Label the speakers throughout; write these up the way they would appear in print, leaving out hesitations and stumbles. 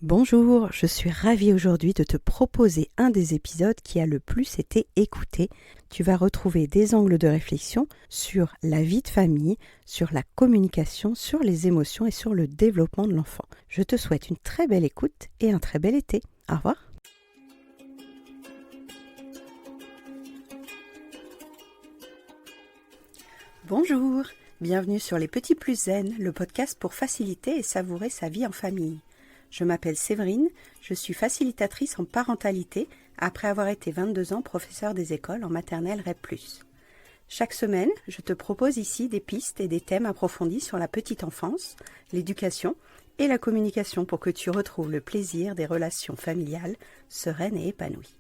Speaker 1: Bonjour, je suis ravie aujourd'hui de te proposer un des épisodes qui a le plus été écouté. Tu vas retrouver des angles de réflexion sur la vie de famille, sur la communication, sur les émotions et sur le développement de l'enfant. Je te souhaite une très belle écoute et un très bel été. Au revoir. Bonjour, bienvenue sur Les Petits Plus Zen, le podcast pour faciliter et savourer sa vie en famille. Je m'appelle Séverine, je suis facilitatrice en parentalité après avoir été 22 ans professeure des écoles en maternelle REP+. Chaque semaine, je te propose ici des pistes et des thèmes approfondis sur la petite enfance, l'éducation et la communication pour que tu retrouves le plaisir des relations familiales sereines et épanouies.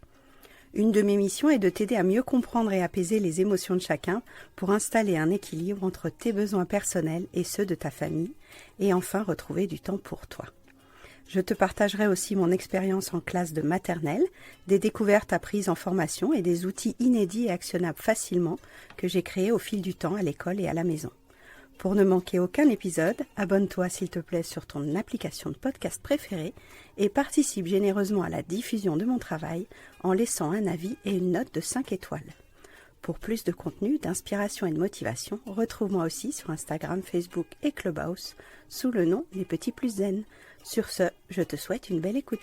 Speaker 1: Une de mes missions est de t'aider à mieux comprendre et apaiser les émotions de chacun pour installer un équilibre entre tes besoins personnels et ceux de ta famille et enfin retrouver du temps pour toi. Je te partagerai aussi mon expérience en classe de maternelle, des découvertes apprises en formation et des outils inédits et actionnables facilement que j'ai créés au fil du temps à l'école et à la maison. Pour ne manquer aucun épisode, abonne-toi s'il te plaît sur ton application de podcast préférée et participe généreusement à la diffusion de mon travail en laissant un avis et une note de 5 étoiles. Pour plus de contenu, d'inspiration et de motivation, retrouve-moi aussi sur Instagram, Facebook et Clubhouse sous le nom Les Petits Plus Zen. Sur ce, je te souhaite une belle écoute.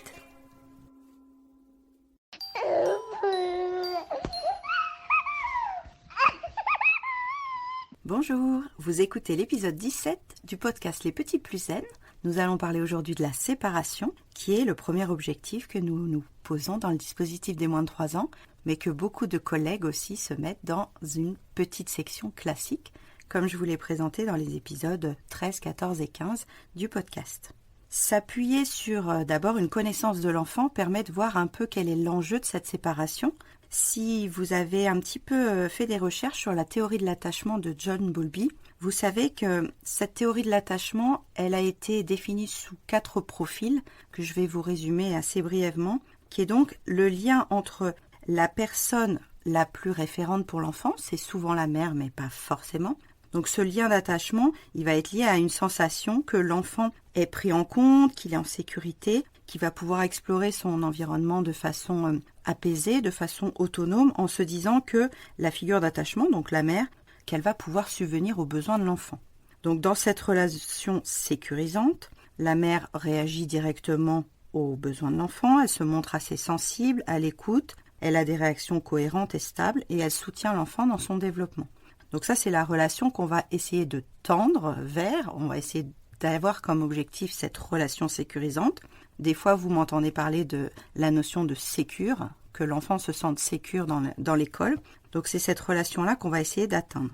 Speaker 1: Bonjour, vous écoutez l'épisode 17 du podcast Les Petits Plus Zen. Nous allons parler aujourd'hui de la séparation, qui est le premier objectif que nous nous posons dans le dispositif des moins de 3 ans, mais que beaucoup de collègues aussi se mettent dans une petite section classique, comme je vous l'ai présenté dans les épisodes 13, 14 et 15 du podcast. S'appuyer sur d'abord une connaissance de l'enfant permet de voir un peu quel est l'enjeu de cette séparation. Si vous avez un petit peu fait des recherches sur la théorie de l'attachement de John Bowlby, vous savez que cette théorie de l'attachement, elle a été définie sous 4 profils que je vais vous résumer assez brièvement, qui est donc le lien entre la personne la plus référente pour l'enfant, c'est souvent la mère mais pas forcément. Donc ce lien d'attachement, il va être lié à une sensation que l'enfant est pris en compte, qu'il est en sécurité, qu'il va pouvoir explorer son environnement de façon apaisée, de façon autonome, en se disant que la figure d'attachement, donc la mère, qu'elle va pouvoir subvenir aux besoins de l'enfant. Donc dans cette relation sécurisante, la mère réagit directement aux besoins de l'enfant, elle se montre assez sensible, à l'écoute, elle a des réactions cohérentes et stables et elle soutient l'enfant dans son développement. Donc ça, c'est la relation qu'on va essayer de tendre vers. On va essayer d'avoir comme objectif cette relation sécurisante. Des fois, vous m'entendez parler de la notion de sécure, que l'enfant se sente sécure dans l'école. Donc c'est cette relation-là qu'on va essayer d'atteindre.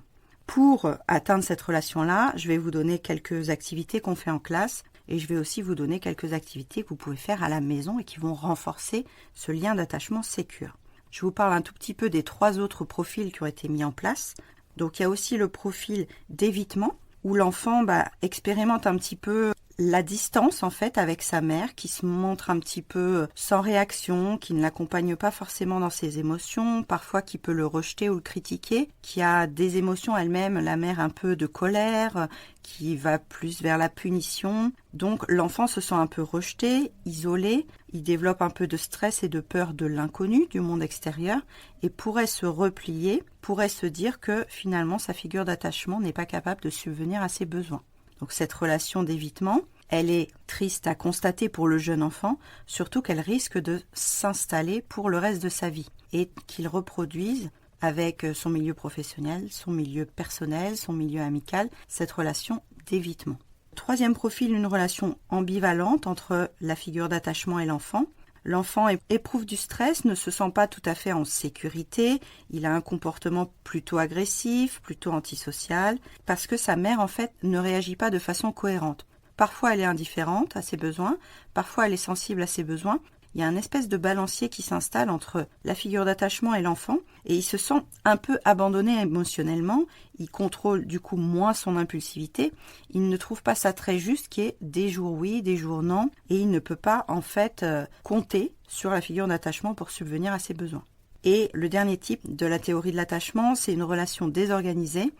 Speaker 1: Pour atteindre cette relation-là, je vais vous donner quelques activités qu'on fait en classe et je vais aussi vous donner quelques activités que vous pouvez faire à la maison et qui vont renforcer ce lien d'attachement sécure. Je vous parle un tout petit peu des 3 autres profils qui ont été mis en place. Donc il y a aussi le profil d'évitement où l'enfant expérimente un petit peu la distance en fait avec sa mère qui se montre un petit peu sans réaction, qui ne l'accompagne pas forcément dans ses émotions, parfois qui peut le rejeter ou le critiquer, qui a des émotions elle-même, la mère un peu de colère, qui va plus vers la punition. Donc l'enfant se sent un peu rejeté, isolé, il développe un peu de stress et de peur de l'inconnu, du monde extérieur, et pourrait se replier, pourrait se dire que finalement sa figure d'attachement n'est pas capable de subvenir à ses besoins. Donc cette relation d'évitement, elle est triste à constater pour le jeune enfant, surtout qu'elle risque de s'installer pour le reste de sa vie et qu'il reproduise avec son milieu professionnel, son milieu personnel, son milieu amical, cette relation d'évitement. 3e profil, une relation ambivalente entre la figure d'attachement et l'enfant. L'enfant éprouve du stress, ne se sent pas tout à fait en sécurité, il a un comportement plutôt agressif, plutôt antisocial, parce que sa mère en fait ne réagit pas de façon cohérente. Parfois elle est indifférente à ses besoins, parfois elle est sensible à ses besoins. Il y a une espèce de balancier qui s'installe entre la figure d'attachement et l'enfant et il se sent un peu abandonné émotionnellement, il contrôle du coup moins son impulsivité, il ne trouve pas ça très juste qui est des jours oui, des jours non et il ne peut pas en fait compter sur la figure d'attachement pour subvenir à ses besoins. Et le dernier type de la théorie de l'attachement, c'est une relation désorganisée.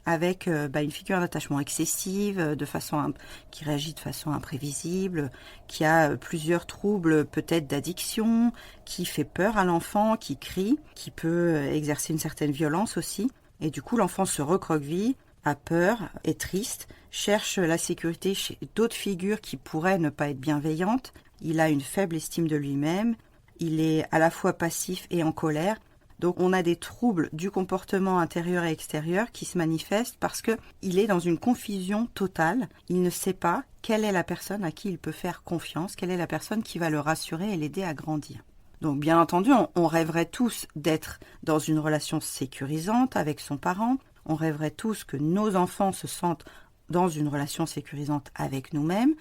Speaker 1: avec une figure d'attachement excessive, qui réagit de façon imprévisible, qui a plusieurs troubles peut-être d'addiction, qui fait peur à l'enfant, qui crie, qui peut exercer une certaine violence aussi. Et du coup, l'enfant se recroqueville, a peur, est triste, cherche la sécurité chez d'autres figures qui pourraient ne pas être bienveillantes. Il a une faible estime de lui-même, il est à la fois passif et en colère. Donc on a des troubles du comportement intérieur et extérieur qui se manifestent parce qu'il est dans une confusion totale. Il ne sait pas quelle est la personne à qui il peut faire confiance, quelle est la personne qui va le rassurer et l'aider à grandir. Donc bien entendu, on rêverait tous d'être dans une relation sécurisante avec son parent. On rêverait tous que nos enfants se sentent dans une relation sécurisante avec nous-mêmes.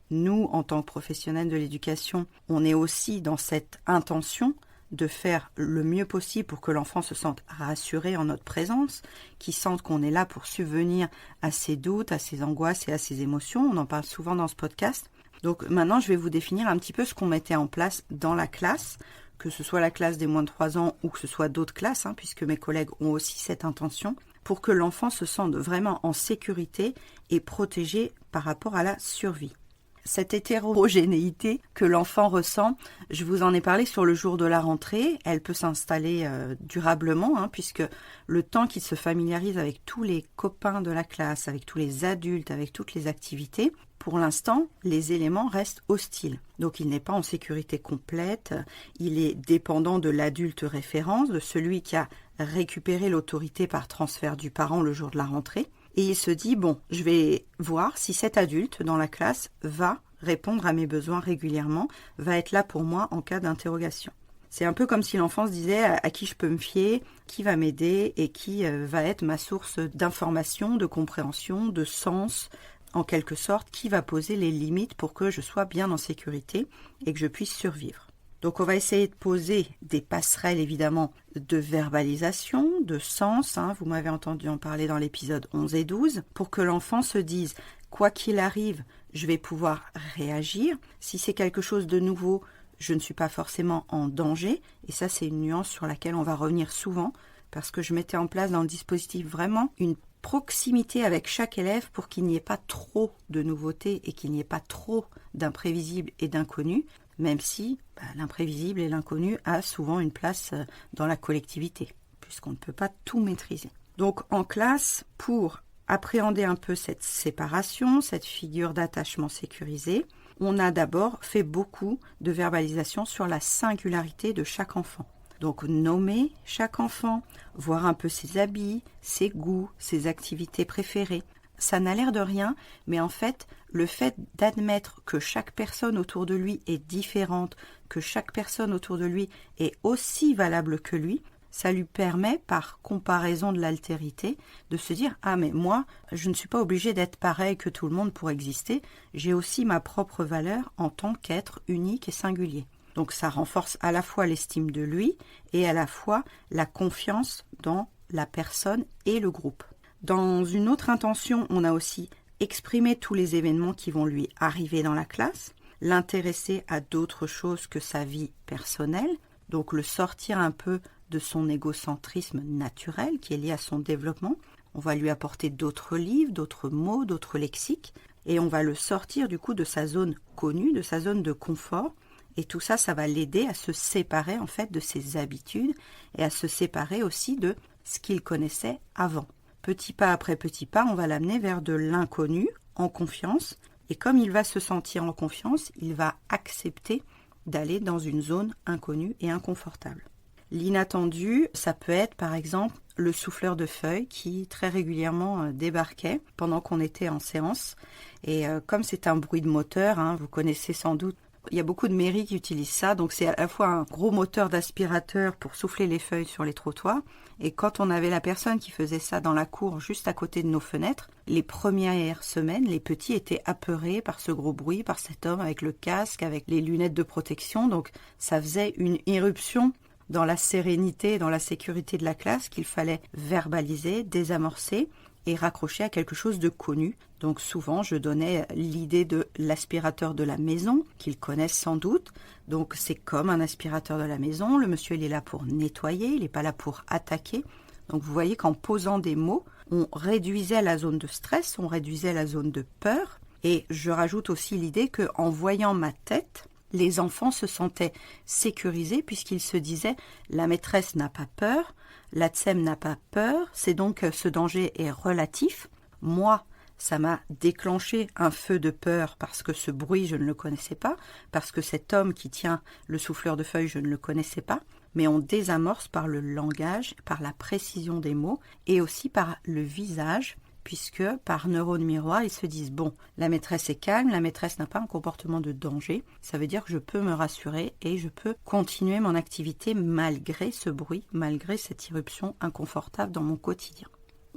Speaker 1: Nous, en tant que professionnels de l'éducation, on est aussi dans cette intention de faire le mieux possible pour que l'enfant se sente rassuré en notre présence, qu'il sente qu'on est là pour subvenir à ses doutes, à ses angoisses et à ses émotions. On en parle souvent dans ce podcast. Donc maintenant, je vais vous définir un petit peu ce qu'on mettait en place dans la classe, que ce soit la classe des moins de 3 ans ou que ce soit d'autres classes, puisque mes collègues ont aussi cette intention, pour que l'enfant se sente vraiment en sécurité et protégé par rapport à la survie. Cette hétérogénéité que l'enfant ressent, je vous en ai parlé sur le jour de la rentrée, elle peut s'installer durablement, puisque le temps qu'il se familiarise avec tous les copains de la classe, avec tous les adultes, avec toutes les activités, pour l'instant, les éléments restent hostiles. Donc il n'est pas en sécurité complète, il est dépendant de l'adulte référence, de celui qui a récupéré l'autorité par transfert du parent le jour de la rentrée. Et il se dit, je vais voir si cet adulte dans la classe va répondre à mes besoins régulièrement, va être là pour moi en cas d'interrogation. C'est un peu comme si l'enfant se disait à qui je peux me fier, qui va m'aider et qui va être ma source d'information, de compréhension, de sens, en quelque sorte, qui va poser les limites pour que je sois bien en sécurité et que je puisse survivre. Donc on va essayer de poser des passerelles évidemment de verbalisation, de sens, vous m'avez entendu en parler dans l'épisode 11 et 12, pour que l'enfant se dise quoi qu'il arrive, je vais pouvoir réagir. Si c'est quelque chose de nouveau, je ne suis pas forcément en danger. Et ça, c'est une nuance sur laquelle on va revenir souvent, parce que je mettais en place dans le dispositif vraiment une proximité avec chaque élève pour qu'il n'y ait pas trop de nouveautés et qu'il n'y ait pas trop d'imprévisibles et d'inconnus, même si l'imprévisible et l'inconnu a souvent une place dans la collectivité, puisqu'on ne peut pas tout maîtriser. Donc en classe, pour appréhender un peu cette séparation, cette figure d'attachement sécurisé, on a d'abord fait beaucoup de verbalisation sur la singularité de chaque enfant. Donc nommer chaque enfant, voir un peu ses habits, ses goûts, ses activités préférées. Ça n'a l'air de rien, mais en fait, le fait d'admettre que chaque personne autour de lui est différente, que chaque personne autour de lui est aussi valable que lui, ça lui permet, par comparaison de l'altérité, de se dire « Ah, mais moi, je ne suis pas obligé d'être pareil que tout le monde pour exister, j'ai aussi ma propre valeur en tant qu'être unique et singulier. » Donc ça renforce à la fois l'estime de lui et à la fois la confiance dans la personne et le groupe. Dans une autre intention, on a aussi exprimé tous les événements qui vont lui arriver dans la classe, l'intéresser à d'autres choses que sa vie personnelle, donc le sortir un peu de son égocentrisme naturel qui est lié à son développement. On va lui apporter d'autres livres, d'autres mots, d'autres lexiques, et on va le sortir du coup de sa zone connue, de sa zone de confort. Et tout ça, ça va l'aider à se séparer en fait de ses habitudes et à se séparer aussi de ce qu'il connaissait avant. Petit pas après petit pas, on va l'amener vers de l'inconnu, en confiance. Et comme il va se sentir en confiance, il va accepter d'aller dans une zone inconnue et inconfortable. L'inattendu, ça peut être par exemple le souffleur de feuilles qui très régulièrement débarquait pendant qu'on était en séance. Et comme c'est un bruit de moteur, vous connaissez sans doute, il y a beaucoup de mairies qui utilisent ça, donc c'est à la fois un gros moteur d'aspirateur pour souffler les feuilles sur les trottoirs. Et quand on avait la personne qui faisait ça dans la cour juste à côté de nos fenêtres, les premières semaines, les petits étaient apeurés par ce gros bruit, par cet homme avec le casque, avec les lunettes de protection. Donc ça faisait une irruption dans la sérénité, dans la sécurité de la classe qu'il fallait verbaliser, désamorcer et raccrocher à quelque chose de connu. Donc souvent, je donnais l'idée de l'aspirateur de la maison, qu'ils connaissent sans doute. Donc c'est comme un aspirateur de la maison. Le monsieur, il est là pour nettoyer, il n'est pas là pour attaquer. Donc vous voyez qu'en posant des mots, on réduisait la zone de stress, on réduisait la zone de peur. Et je rajoute aussi l'idée qu'en voyant ma tête, les enfants se sentaient sécurisés puisqu'ils se disaient « la maîtresse n'a pas peur, la TSEM n'a pas peur, c'est donc ce danger est relatif. Moi, ça m'a déclenché un feu de peur parce que ce bruit, je ne le connaissais pas, parce que cet homme qui tient le souffleur de feuilles, je ne le connaissais pas. » Mais on désamorce par le langage, par la précision des mots et aussi par le visage, puisque par neurones miroirs, ils se disent « bon, la maîtresse est calme, la maîtresse n'a pas un comportement de danger, ça veut dire que je peux me rassurer et je peux continuer mon activité malgré ce bruit, malgré cette irruption inconfortable dans mon quotidien ».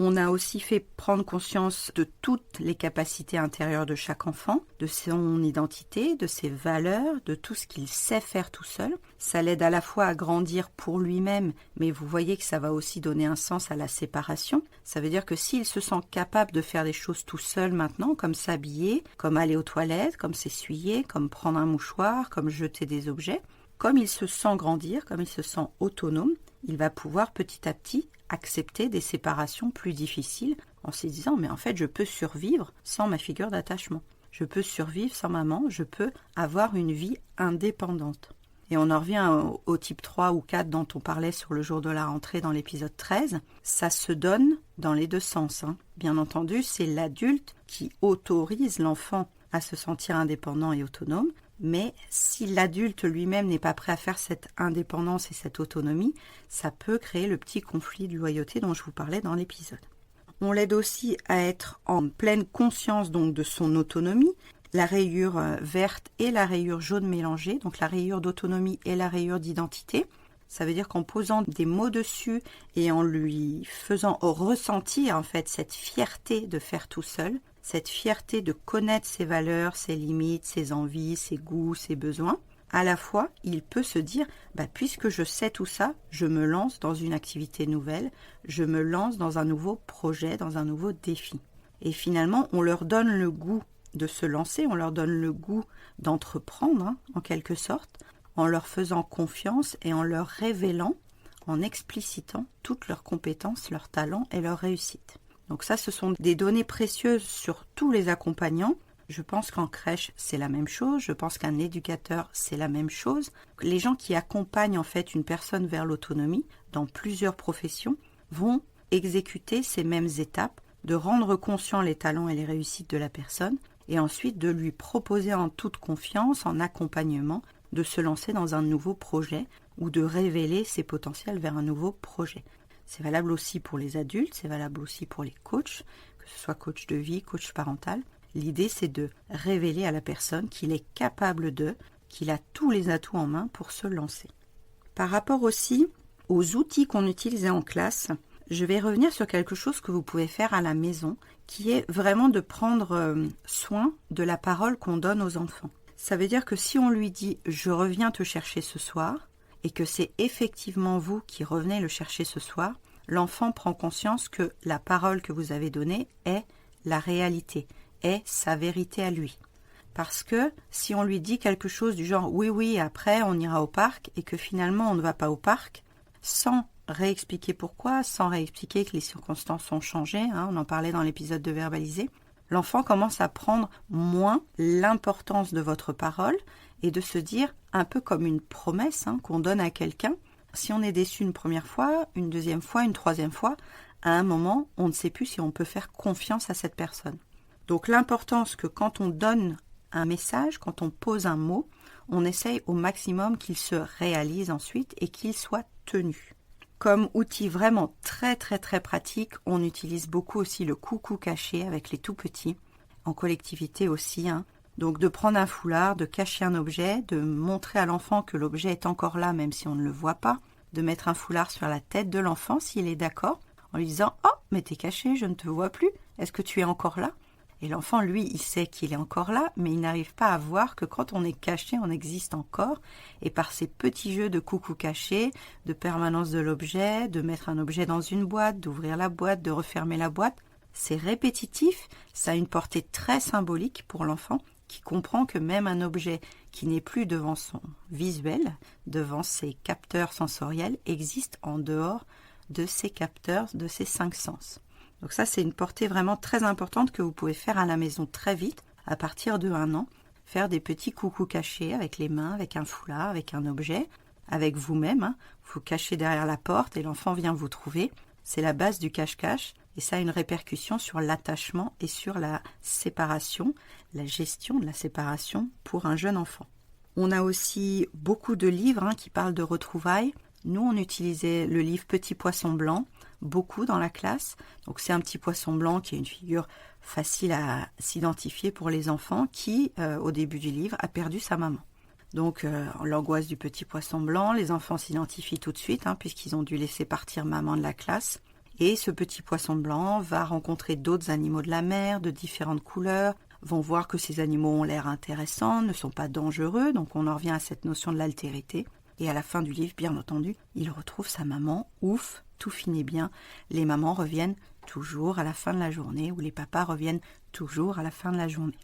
Speaker 1: On a aussi fait prendre conscience de toutes les capacités intérieures de chaque enfant, de son identité, de ses valeurs, de tout ce qu'il sait faire tout seul. Ça l'aide à la fois à grandir pour lui-même, mais vous voyez que ça va aussi donner un sens à la séparation. Ça veut dire que s'il se sent capable de faire des choses tout seul maintenant, comme s'habiller, comme aller aux toilettes, comme s'essuyer, comme prendre un mouchoir, comme jeter des objets, comme il se sent grandir, comme il se sent autonome, il va pouvoir petit à petit accepter des séparations plus difficiles en se disant « mais en fait, je peux survivre sans ma figure d'attachement. Je peux survivre sans maman, je peux avoir une vie indépendante. » Et on en revient au type 3 ou 4 dont on parlait sur le jour de la rentrée dans l'épisode 13. Ça se donne dans les deux sens. Bien entendu, c'est l'adulte qui autorise l'enfant à se sentir indépendant et autonome. Mais si l'adulte lui-même n'est pas prêt à faire cette indépendance et cette autonomie, ça peut créer le petit conflit de loyauté dont je vous parlais dans l'épisode. On l'aide aussi à être en pleine conscience donc de son autonomie, la rayure verte et la rayure jaune mélangée, donc la rayure d'autonomie et la rayure d'identité. Ça veut dire qu'en posant des mots dessus et en lui faisant ressentir en fait cette fierté de faire tout seul, cette fierté de connaître ses valeurs, ses limites, ses envies, ses goûts, ses besoins, à la fois, il peut se dire puisque je sais tout ça, je me lance dans une activité nouvelle, je me lance dans un nouveau projet, dans un nouveau défi. Et finalement, on leur donne le goût de se lancer, on leur donne le goût d'entreprendre, en quelque sorte, en leur faisant confiance et en leur révélant, en explicitant toutes leurs compétences, leurs talents et leurs réussites. Donc ça, ce sont des données précieuses sur tous les accompagnants. Je pense qu'en crèche, c'est la même chose. Je pense qu'un éducateur, c'est la même chose. Les gens qui accompagnent en fait une personne vers l'autonomie dans plusieurs professions vont exécuter ces mêmes étapes, de rendre conscient les talents et les réussites de la personne et ensuite de lui proposer en toute confiance, en accompagnement, de se lancer dans un nouveau projet ou de révéler ses potentiels vers un nouveau projet. C'est valable aussi pour les adultes, c'est valable aussi pour les coachs, que ce soit coach de vie, coach parental. L'idée, c'est de révéler à la personne qu'il est capable qu'il a tous les atouts en main pour se lancer. Par rapport aussi aux outils qu'on utilisait en classe, je vais revenir sur quelque chose que vous pouvez faire à la maison, qui est vraiment de prendre soin de la parole qu'on donne aux enfants. Ça veut dire que si on lui dit « je reviens te chercher ce soir », et que c'est effectivement vous qui revenez le chercher ce soir, l'enfant prend conscience que la parole que vous avez donnée est la réalité, est sa vérité à lui. Parce que si on lui dit quelque chose du genre « oui, après on ira au parc » et que finalement on ne va pas au parc, sans réexpliquer pourquoi, sans réexpliquer que les circonstances ont changé, on en parlait dans l'épisode de verbaliser, l'enfant commence à prendre moins l'importance de votre parole et de se dire, un peu comme une promesse qu'on donne à quelqu'un, si on est déçu une première fois, une deuxième fois, une troisième fois, à un moment, on ne sait plus si on peut faire confiance à cette personne. Donc l'importance que quand on donne un message, quand on pose un mot, on essaye au maximum qu'il se réalise ensuite et qu'il soit tenu. Comme outil vraiment très très très pratique, on utilise beaucoup aussi le coucou caché avec les tout petits, en collectivité aussi. Donc de prendre un foulard, de cacher un objet, de montrer à l'enfant que l'objet est encore là même si on ne le voit pas, de mettre un foulard sur la tête de l'enfant s'il est d'accord, en lui disant « Oh, mais t'es caché, je ne te vois plus, est-ce que tu es encore là ?» Et l'enfant, lui, il sait qu'il est encore là, mais il n'arrive pas à voir que quand on est caché, on existe encore. Et par ces petits jeux de coucou caché, de permanence de l'objet, de mettre un objet dans une boîte, d'ouvrir la boîte, de refermer la boîte, c'est répétitif, ça a une portée très symbolique pour l'enfant qui comprend que même un objet qui n'est plus devant son visuel, devant ses capteurs sensoriels, existe en dehors de ses capteurs, de ses 5 sens. Donc ça, c'est une portée vraiment très importante que vous pouvez faire à la maison très vite, à partir de 1 an. Faire des petits coucous cachés avec les mains, avec un foulard, avec un objet, avec vous-même. Hein. Vous cachez derrière la porte et l'enfant vient vous trouver. C'est la base du cache-cache et ça a une répercussion sur l'attachement et sur la séparation, la gestion de la séparation pour un jeune enfant. On a aussi beaucoup de livres qui parlent de retrouvailles. Nous, on utilisait le livre Petit poisson blanc, beaucoup dans la classe. Donc c'est un petit poisson blanc qui est une figure facile à s'identifier pour les enfants qui, au début du livre, a perdu sa maman. Donc l'angoisse du petit poisson blanc, les enfants s'identifient tout de suite puisqu'ils ont dû laisser partir maman de la classe. Et ce petit poisson blanc va rencontrer d'autres animaux de la mer de différentes couleurs, vont voir que ces animaux ont l'air intéressants, ne sont pas dangereux, donc on en revient à cette notion de l'altérité. Et à la fin du livre, bien entendu, il retrouve sa maman, ouf, tout finit bien, les mamans reviennent toujours à la fin de la journée, ou les papas reviennent toujours à la fin de la journée.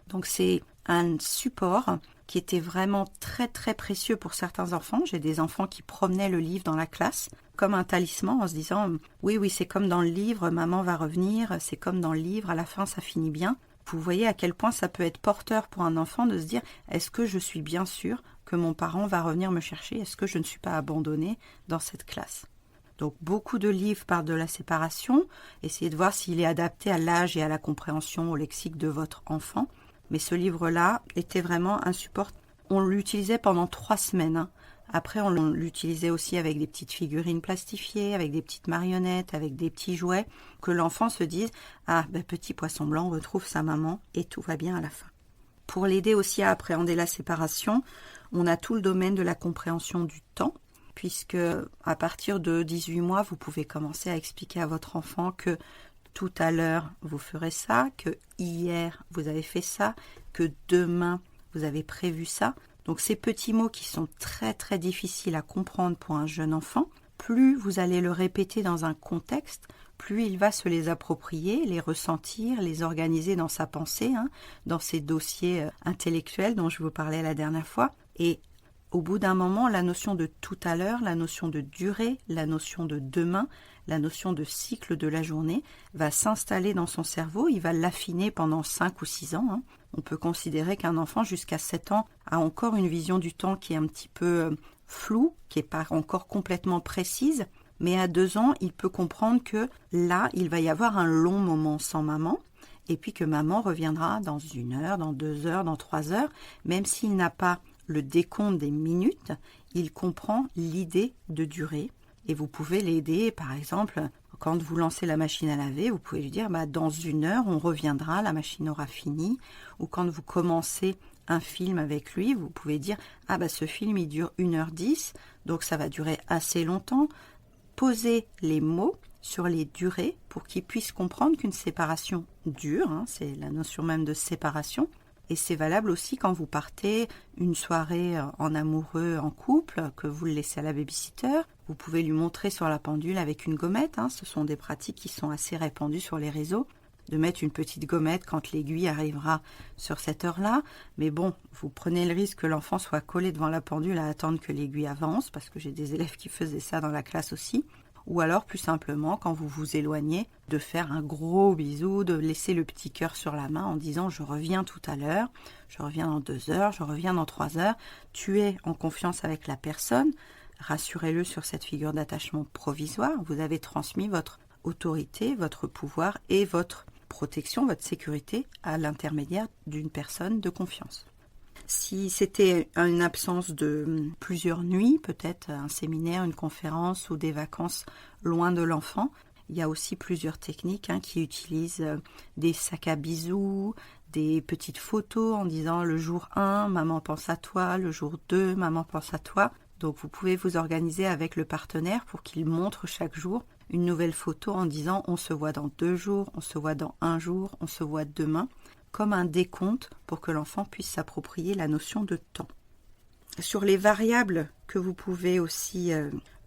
Speaker 1: Donc c'est un support qui était vraiment très très précieux pour certains enfants. J'ai des enfants qui promenaient le livre dans la classe comme un talisman en se disant « Oui, c'est comme dans le livre, maman va revenir, c'est comme dans le livre, à la fin ça finit bien ». Vous voyez à quel point ça peut être porteur pour un enfant de se dire « Est-ce que je suis bien sûr que mon parent va revenir me chercher ? Est-ce que je ne suis pas abandonnée dans cette classe ?» Donc beaucoup de livres parlent de la séparation. Essayez de voir s'il est adapté à l'âge et à la compréhension au lexique de votre enfant. Mais ce livre-là était vraiment un support. On l'utilisait pendant 3 semaines. Après, on l'utilisait aussi avec des petites figurines plastifiées, avec des petites marionnettes, avec des petits jouets, que l'enfant se dise « Ah, petit poisson blanc retrouve sa maman et tout va bien à la fin ». Pour l'aider aussi à appréhender la séparation, on a tout le domaine de la compréhension du temps, puisque à partir de 18 mois, vous pouvez commencer à expliquer à votre enfant que tout à l'heure, vous ferez ça, que hier, vous avez fait ça, que demain, vous avez prévu ça. Donc ces petits mots qui sont très très difficiles à comprendre pour un jeune enfant, plus vous allez le répéter dans un contexte, plus il va se les approprier, les ressentir, les organiser dans sa pensée, dans ses dossiers intellectuels dont je vous parlais la dernière fois. Et au bout d'un moment, la notion de tout à l'heure, la notion de durée, la notion de demain, la notion de cycle de la journée va s'installer dans son cerveau, il va l'affiner pendant 5 ou 6 ans. On peut considérer qu'un enfant jusqu'à 7 ans a encore une vision du temps qui est un petit peu floue, qui n'est pas encore complètement précise, mais à 2 ans, il peut comprendre que là, il va y avoir un long moment sans maman, et puis que maman reviendra dans 1 heure, dans 2 heures, dans 3 heures, même s'il n'a pas le décompte des minutes, il comprend l'idée de durée. Et vous pouvez l'aider, par exemple, quand vous lancez la machine à laver, vous pouvez lui dire dans 1 heure, on reviendra, la machine aura fini. Ou quand vous commencez un film avec lui, vous pouvez dire ce film il dure 1h10, donc ça va durer assez longtemps. Posez les mots sur les durées pour qu'il puisse comprendre qu'une séparation dure, c'est la notion même de séparation. Et c'est valable aussi quand vous partez une soirée en amoureux, en couple, que vous le laissez à la babysitter. Vous pouvez lui montrer sur la pendule avec une gommette. Ce sont des pratiques qui sont assez répandues sur les réseaux. De mettre une petite gommette quand l'aiguille arrivera sur cette heure-là. Mais bon, vous prenez le risque que l'enfant soit collé devant la pendule à attendre que l'aiguille avance, parce que j'ai des élèves qui faisaient ça dans la classe aussi. Ou alors, plus simplement, quand vous vous éloignez, de faire un gros bisou, de laisser le petit cœur sur la main en disant « je reviens tout à l'heure, je reviens dans 2 heures, je reviens dans 3 heures ». Tu es en confiance avec la personne, rassurez-le sur cette figure d'attachement provisoire. Vous avez transmis votre autorité, votre pouvoir et votre protection, votre sécurité à l'intermédiaire d'une personne de confiance. Si c'était une absence de plusieurs nuits, peut-être un séminaire, une conférence ou des vacances loin de l'enfant, il y a aussi plusieurs techniques qui utilisent des sacs à bisous, des petites photos en disant le jour 1, maman pense à toi, le jour 2, maman pense à toi. Donc vous pouvez vous organiser avec le partenaire pour qu'il montre chaque jour une nouvelle photo en disant on se voit dans 2 jours, on se voit dans 1 jour, on se voit demain, comme un décompte pour que l'enfant puisse s'approprier la notion de temps. Sur les variables que vous pouvez aussi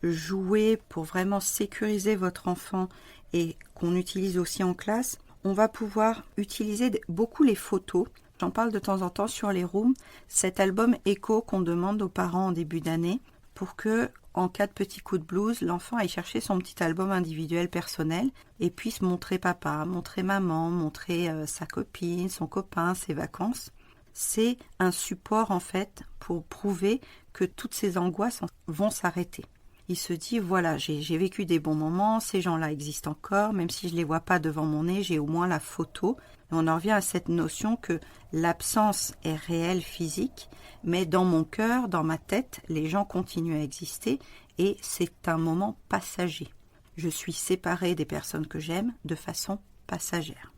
Speaker 1: jouer pour vraiment sécuriser votre enfant et qu'on utilise aussi en classe, on va pouvoir utiliser beaucoup les photos. J'en parle de temps en temps sur les rooms, cet album éco qu'on demande aux parents en début d'année pour que en cas de petit coup de blues, l'enfant aille chercher son petit album individuel personnel et puisse montrer papa, montrer maman, montrer sa copine, son copain, ses vacances. C'est un support en fait pour prouver que toutes ces angoisses vont s'arrêter. Il se dit, voilà, j'ai vécu des bons moments, ces gens-là existent encore, même si je ne les vois pas devant mon nez, j'ai au moins la photo. Et on en revient à cette notion que l'absence est réelle, physique, mais dans mon cœur, dans ma tête, les gens continuent à exister et c'est un moment passager. Je suis séparée des personnes que j'aime de façon passagère.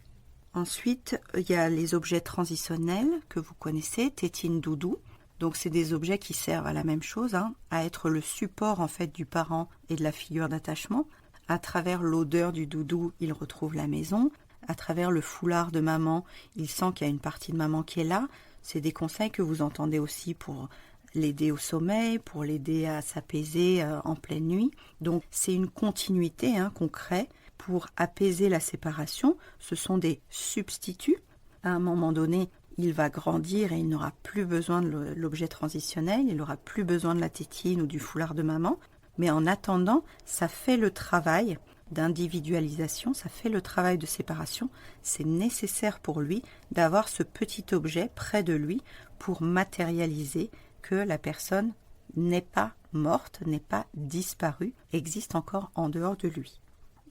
Speaker 1: Ensuite, il y a les objets transitionnels que vous connaissez, tétine, doudou. Donc c'est des objets qui servent à la même chose, à être le support en fait du parent et de la figure d'attachement. À travers l'odeur du doudou, il retrouve la maison. À travers le foulard de maman, il sent qu'il y a une partie de maman qui est là. C'est des conseils que vous entendez aussi pour l'aider au sommeil, pour l'aider à s'apaiser en pleine nuit. Donc c'est une continuité qu'on crée pour apaiser la séparation. Ce sont des substituts. À un moment donné, il va grandir et il n'aura plus besoin de l'objet transitionnel, il n'aura plus besoin de la tétine ou du foulard de maman. Mais en attendant, ça fait le travail d'individualisation, ça fait le travail de séparation. C'est nécessaire pour lui d'avoir ce petit objet près de lui pour matérialiser que la personne n'est pas morte, n'est pas disparue, existe encore en dehors de lui.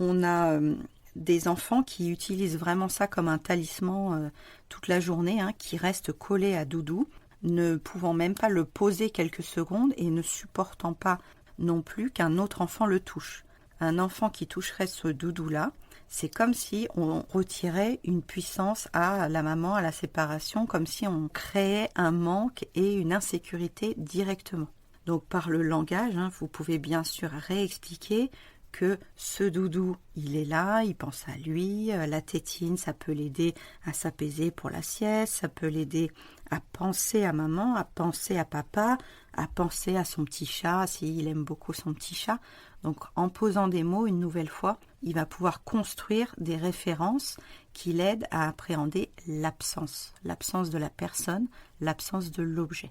Speaker 1: On a des enfants qui utilisent vraiment ça comme un talisman toute la journée, qui restent collés à doudou, ne pouvant même pas le poser quelques secondes et ne supportant pas non plus qu'un autre enfant le touche. Un enfant qui toucherait ce doudou-là, c'est comme si on retirait une puissance à la maman, à la séparation, comme si on créait un manque et une insécurité directement. Donc par le langage, vous pouvez bien sûr réexpliquer que ce doudou, il est là, il pense à lui, la tétine, ça peut l'aider à s'apaiser pour la sieste, ça peut l'aider à penser à maman, à penser à papa, à penser à son petit chat, s'il aime beaucoup son petit chat. Donc en posant des mots, une nouvelle fois, il va pouvoir construire des références qui l'aident à appréhender l'absence de la personne, l'absence de l'objet.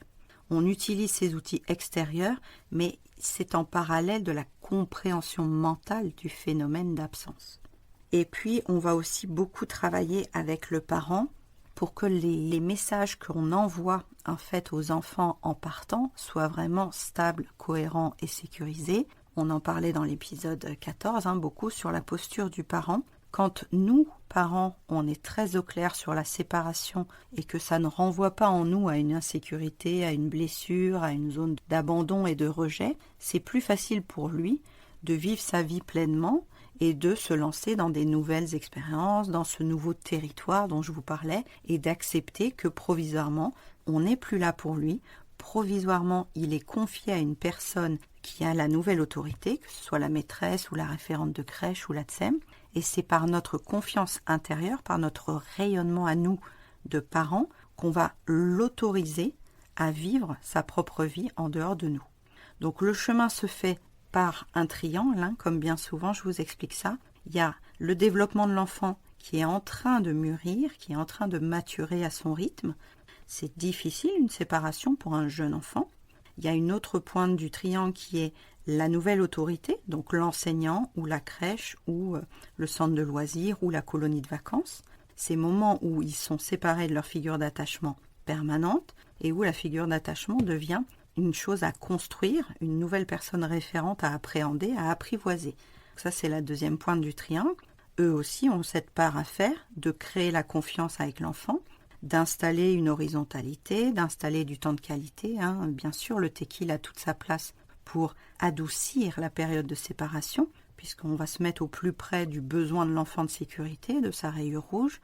Speaker 1: On utilise ces outils extérieurs, mais c'est en parallèle de la compréhension mentale du phénomène d'absence. Et puis, on va aussi beaucoup travailler avec le parent pour que les messages qu'on envoie en fait aux enfants en partant soient vraiment stables, cohérents et sécurisés. On en parlait dans l'épisode 14, beaucoup sur la posture du parent. Quand nous, parents, on est très au clair sur la séparation et que ça ne renvoie pas en nous à une insécurité, à une blessure, à une zone d'abandon et de rejet, c'est plus facile pour lui de vivre sa vie pleinement et de se lancer dans des nouvelles expériences, dans ce nouveau territoire dont je vous parlais, et d'accepter que provisoirement, on n'est plus là pour lui. Provisoirement, il est confié à une personne qui a la nouvelle autorité, que ce soit la maîtresse ou la référente de crèche ou la TSEM, et c'est par notre confiance intérieure, par notre rayonnement à nous de parents, qu'on va l'autoriser à vivre sa propre vie en dehors de nous. Donc le chemin se fait par un triangle, comme bien souvent je vous explique ça. Il y a le développement de l'enfant qui est en train de mûrir, qui est en train de maturer à son rythme. C'est difficile une séparation pour un jeune enfant. Il y a une autre pointe du triangle qui est la nouvelle autorité, donc l'enseignant ou la crèche ou le centre de loisirs ou la colonie de vacances. Ces moments où ils sont séparés de leur figure d'attachement permanente et où la figure d'attachement devient une chose à construire, une nouvelle personne référente à appréhender, à apprivoiser. Ça, c'est la deuxième pointe du triangle. Eux aussi ont cette part à faire de créer la confiance avec l'enfant, d'installer une horizontalité, d'installer du temps de qualité. Bien sûr, le téquil a toute sa place pour adoucir la période de séparation, puisqu'on va se mettre au plus près du besoin de l'enfant de sécurité, de sa rayure rouge,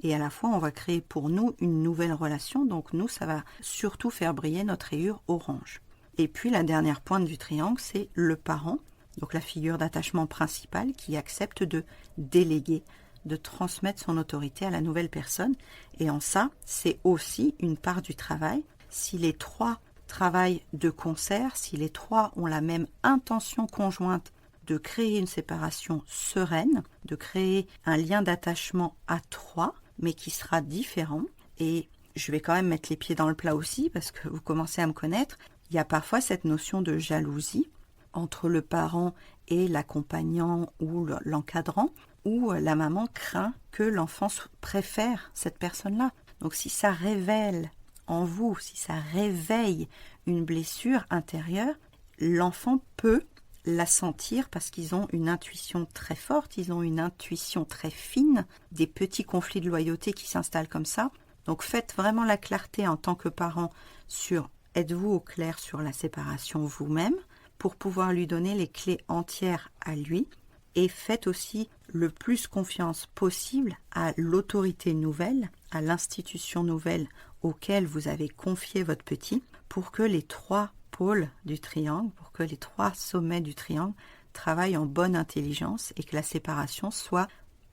Speaker 1: et à la fois on va créer pour nous une nouvelle relation, donc nous ça va surtout faire briller notre rayure orange. Et puis la dernière pointe du triangle, c'est le parent, donc la figure d'attachement principale qui accepte de déléguer, de transmettre son autorité à la nouvelle personne, et en ça, c'est aussi une part du travail. Si les trois travaillent de concert, si les trois ont la même intention conjointe de créer une séparation sereine, de créer un lien d'attachement à trois, mais qui sera différent. Et je vais quand même mettre les pieds dans le plat aussi, parce que vous commencez à me connaître. Il y a parfois cette notion de jalousie. entre le parent et l'accompagnant ou l'encadrant, où la maman craint que l'enfant préfère cette personne-là. Donc si ça révèle en vous, si ça réveille une blessure intérieure, l'enfant peut la sentir parce qu'ils ont une intuition très forte, ils ont une intuition très fine, des petits conflits de loyauté qui s'installent comme ça. Donc faites vraiment la clarté en tant que parent sur êtes-vous au clair sur la séparation vous-même pour pouvoir lui donner les clés entières à lui, et faites aussi le plus confiance possible à l'autorité nouvelle, à l'institution nouvelle auquel vous avez confié votre petit, pour que les 3 pôles du triangle, pour que les 3 sommets du triangle travaillent en bonne intelligence et que la séparation soit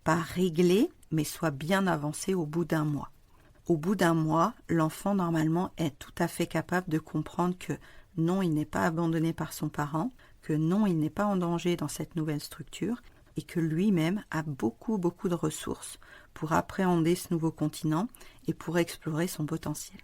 Speaker 1: pas réglée, mais soit bien avancée au bout d'un mois. Au bout d'un mois, l'enfant normalement est tout à fait capable de comprendre que non, il n'est pas abandonné par son parent, que non, il n'est pas en danger dans cette nouvelle structure et que lui-même a beaucoup de ressources pour appréhender ce nouveau continent et pour explorer son potentiel.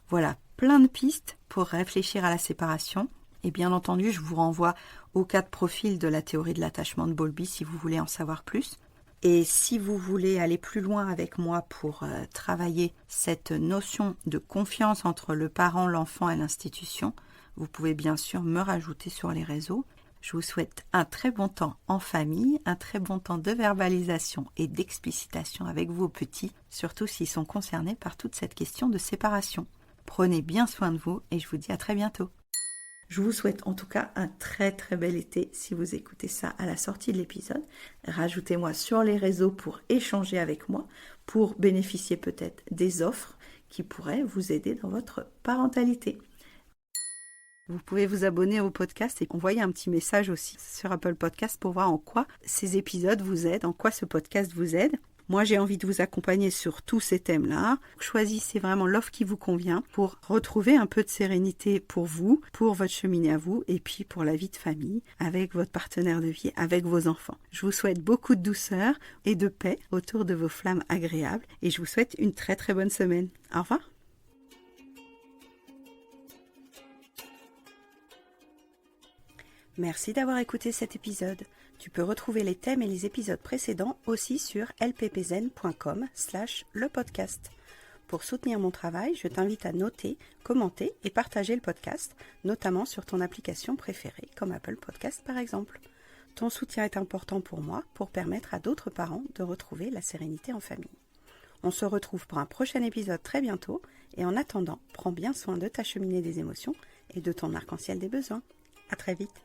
Speaker 1: Voilà, plein de pistes pour réfléchir à la séparation. Et bien entendu, je vous renvoie aux 4 profils de la théorie de l'attachement de Bowlby si vous voulez en savoir plus. Et si vous voulez aller plus loin avec moi pour travailler cette notion de confiance entre le parent, l'enfant et l'institution, vous pouvez bien sûr me rajouter sur les réseaux. Je vous souhaite un très bon temps en famille, un très bon temps de verbalisation et d'explicitation avec vos petits, surtout s'ils sont concernés par toute cette question de séparation. Prenez bien soin de vous et je vous dis à très bientôt. Je vous souhaite en tout cas un très bel été si vous écoutez ça à la sortie de l'épisode. Rajoutez-moi sur les réseaux pour échanger avec moi, pour bénéficier peut-être des offres qui pourraient vous aider dans votre parentalité. Vous pouvez vous abonner au podcast et envoyer un petit message aussi sur Apple Podcast pour voir en quoi ces épisodes vous aident, en quoi ce podcast vous aide. Moi, j'ai envie de vous accompagner sur tous ces thèmes-là. Choisissez vraiment l'offre qui vous convient pour retrouver un peu de sérénité pour vous, pour votre cheminée à vous et puis pour la vie de famille avec votre partenaire de vie, avec vos enfants. Je vous souhaite beaucoup de douceur et de paix autour de vos flammes agréables et je vous souhaite une très bonne semaine. Au revoir. Merci d'avoir écouté cet épisode. Tu peux retrouver les thèmes et les épisodes précédents aussi sur lppzen.com/lepodcast. Pour soutenir mon travail, je t'invite à noter, commenter et partager le podcast, notamment sur ton application préférée, comme Apple Podcast par exemple. Ton soutien est important pour moi pour permettre à d'autres parents de retrouver la sérénité en famille. On se retrouve pour un prochain épisode très bientôt et en attendant, prends bien soin de ta cheminée des émotions et de ton arc-en-ciel des besoins. À très vite.